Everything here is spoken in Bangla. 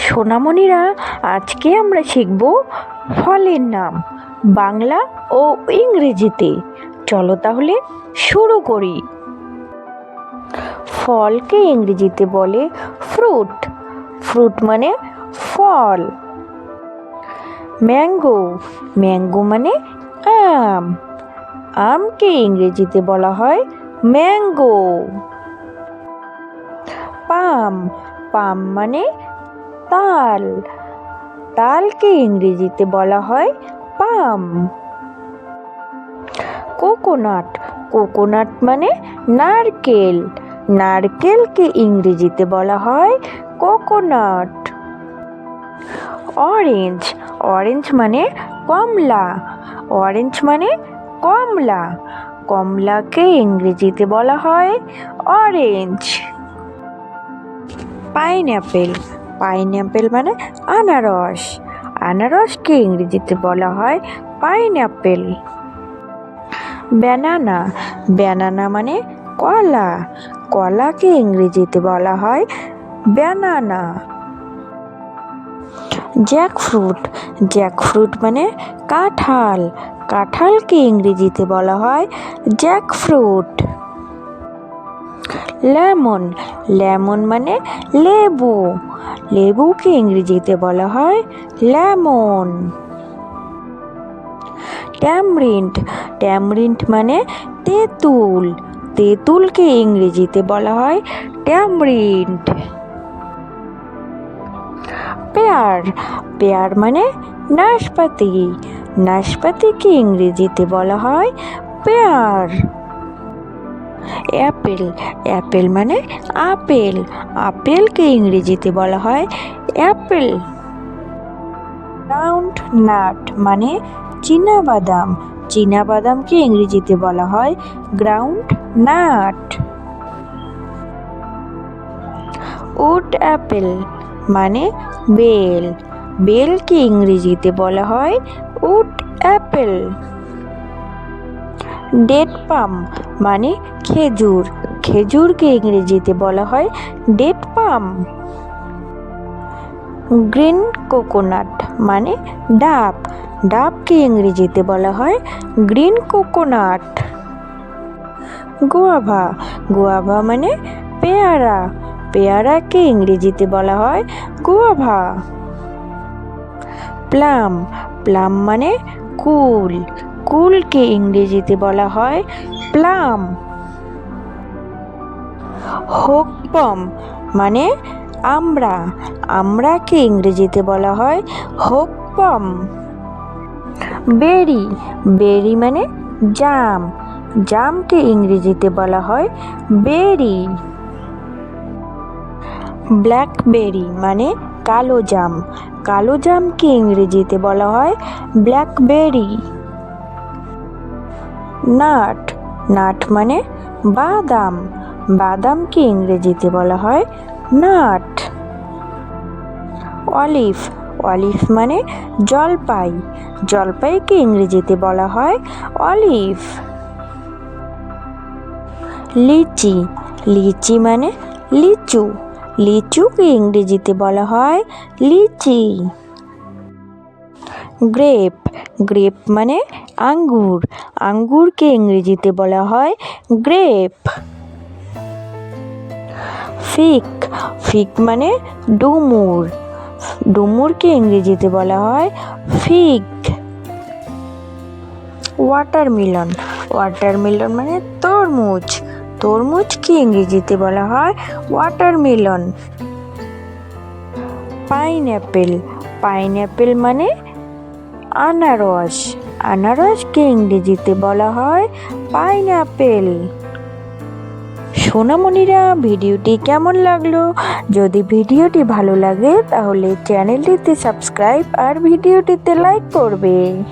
সোনামণিরা, আজকে আমরা শিখব ফলের নাম বাংলা ও ইংরেজিতে। চলো তাহলে শুরু করি। ফলকে ইংরেজিতে বলে ফ্রুট। ফ্রুট মানে ফল। ম্যাঙ্গো, ম্যাঙ্গো মানে আম। আমকে ইংরেজিতে বলা হয় ম্যাঙ্গো। পাম, পাম মানে তাল। তালকে ইংরেজিতে বলা হয় পাম। কোকোনাট, কোকোনাট মানে নারকেল। নারকেলকে ইংরেজিতে বলা হয় কোকোনাট। অরেঞ্জ, অরেঞ্জ মানে কমলা। অরেঞ্জ মানে কমলা। কমলাকে ইংরেজিতে বলা হয় অরেঞ্জ। পাইনঅ্যাপেল, পাইনঅ্যাপেল মানে আনারস। আনারসকে ইংরেজিতে বলা হয় পাইনঅ্যাপেল। ব্যানানা, ব্যানানা মানে কলা। কলাকে ইংরেজিতে বলা হয় ব্যানানা। জ্যাকফ্রুট, জ্যাকফ্রুট মানে কাঁঠাল। কাঁঠালকে ইংরেজিতে বলা হয় জ্যাকফ্রুট। লেমন, লেমন মানে লেবু। লেবুকে ইংরেজিতে বলা হয় লেমন। ট্যামরিন্ড, ট্যামরিন্ড মানে তেঁতুল। তেঁতুলকে ইংরেজিতে বলা হয় ট্যামরিন্ড। পেয়ার, পেয়ার মানে নাশপাতি। নাশপাতিকে ইংরেজিতে বলা হয় পেয়ার। অ্যাপেল, অ্যাপেল মানে আপেল। আপেলকে ইংরেজিতে বলা হয় অ্যাপেল। গ্রাউন্ড নাট মানে চীনাবাদাম। চীনাবাদামকে ইংরেজিতে বলা হয় গ্রাউন্ড নাট। উড অ্যাপেল মানে বেল। বেলকে ইংরেজিতে বলা হয় উড অ্যাপেল। ডেট পাম মানে খেজুর। খেজুরকে ইংরেজিতে বলা হয় ডেট পাম। গ্রিন কোকোনাট মানে ডাব। ডাবকে ইংরেজিতে বলা হয় গ্রিন কোকোনাট। গোয়াভা, গোয়াভা মানে পেয়ারা। পেয়ারাকে ইংরেজিতে বলা হয় গোয়াভা। প্লাম, প্লাম মানে কুল। কুলকে ইংরেজিতে বলা হয় প্লাম। হোক পম মানে আমড়া। আমড়াকে ইংরেজিতে বলা হয় হোক পম। বেরি, বেরি মানে জাম। জামকে ইংরেজিতে বলা হয় বেরি। ব্ল্যাকবেরি মানে কালো জাম। কালো জামকে ইংরেজিতে বলা হয় ব্ল্যাকবেরি। নাট, নাট মানে বাদাম। বাদামকে ইংরেজিতে বলা হয় নাট। অলিভ, অলিভ মানে জলপাই। জলপাইকে ইংরেজিতে বলা হয় অলিভ। লিচি, লিচি মানে লিচু। লিচুকে ইংরেজিতে বলা হয় লিচি। গ্রেপ, গ্রেপ মানে আঙ্গুর। আঙ্গুরকে ইংরেজিতে বলা হয় গ্রেপ। ফিগ, ফিগ মানে ডুমুর। ডুমুরকে ইংরেজিতে বলা হয় ফিগ। ওয়াটারমেলন, ওয়াটারমেলন মানে তরমুজ। তরমুজকে ইংরেজিতে বলা হয় ওয়াটারমেলন। পাইনঅ্যাপেল, পাইনঅ্যাপেল মানে আনারস। আনারসকে ইংরেজিতে বলা হয় পাইনঅ্যাপেল। সোনামণিরা, ভিডিওটি কেমন লাগলো? যদি ভিডিওটি ভালো লাগে তাহলে চ্যানেলটিতে সাবস্ক্রাইব আর ভিডিওটিতে লাইক করবে।